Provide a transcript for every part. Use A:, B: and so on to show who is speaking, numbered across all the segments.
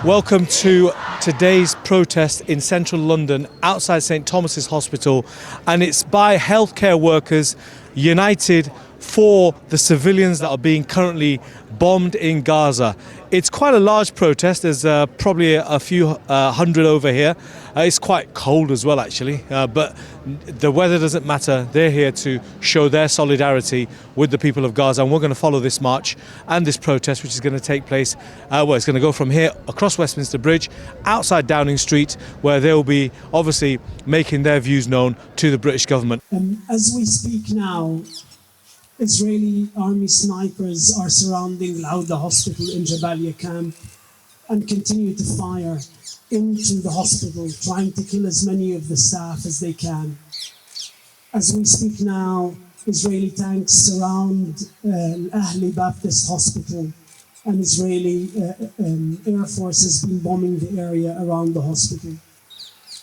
A: Welcome to today's protest in central London outside St Thomas's Hospital, and it's by healthcare workers united for the civilians that are being currently bombed in Gaza. It's quite a large protest. There's probably a few hundred over here. It's quite cold as well, actually, but the weather doesn't matter. They're here to show their solidarity with the people of Gaza, and we're going to follow this march and this protest, which is going to take place, it's going to go from here across Westminster Bridge, outside Downing Street, where they'll be obviously making their views known to the British government.
B: As we speak now, Israeli army snipers are surrounding Al-Auda hospital in Jabalia camp and continue to fire into the hospital, trying to kill as many of the staff as they can. As we speak now, Israeli tanks surround Al-Ahli Baptist Hospital, and Israeli Air Force has been bombing the area around the hospital.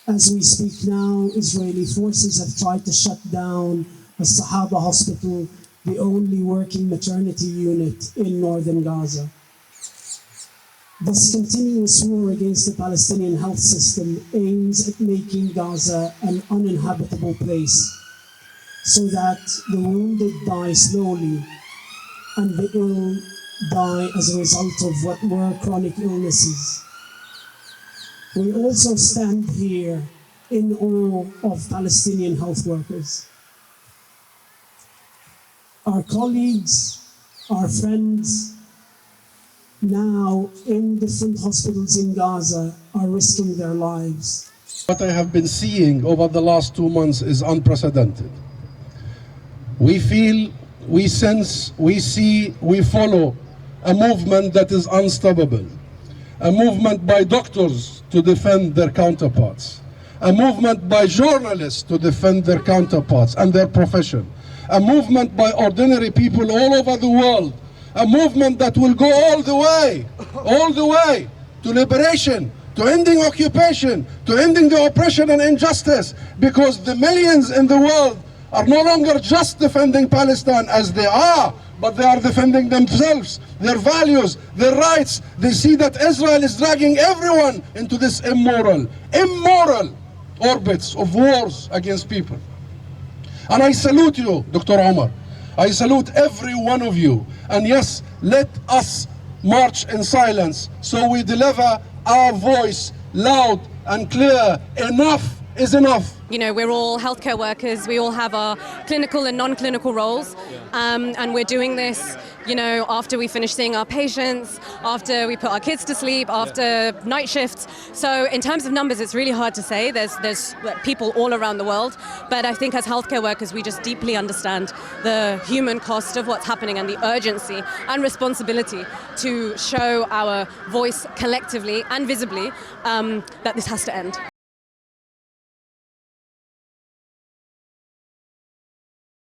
B: As we speak now, Israeli forces have tried to shut down Al-Sahaba Hospital, the only working maternity unit in northern Gaza. This continuous war against the Palestinian health system aims at making Gaza an uninhabitable place, so that the wounded die slowly and the ill die as a result of what were chronic illnesses. We also stand here in awe of Palestinian health workers. Our colleagues, our friends, now in different hospitals in Gaza are risking their lives.
C: What I have been seeing over the last 2 months is unprecedented. We feel, we sense, we see, we follow a movement that is unstoppable. A movement by doctors to defend their counterparts. A movement by journalists to defend their counterparts and their profession. A movement by ordinary people all over the world. A movement that will go all the way to liberation, to ending occupation, to ending the oppression and injustice, because the millions in the world are no longer just defending Palestine as they are, but they are defending themselves, their values, their rights. They see that Israel is dragging everyone into this immoral orbits of wars against people. And I salute you, Dr. Omar. I salute every one of you. And yes, let us march in silence so we deliver our voice loud and clear. Enough is enough.
D: You know, we're all healthcare workers. We all have our clinical and non-clinical roles. And we're doing this, you know, after we finish seeing our patients, after we put our kids to sleep, after night shifts. So in terms of numbers, it's really hard to say. There's people all around the world. But I think as healthcare workers, we just deeply understand the human cost of what's happening and the urgency and responsibility to show our voice collectively and visibly that this has to end.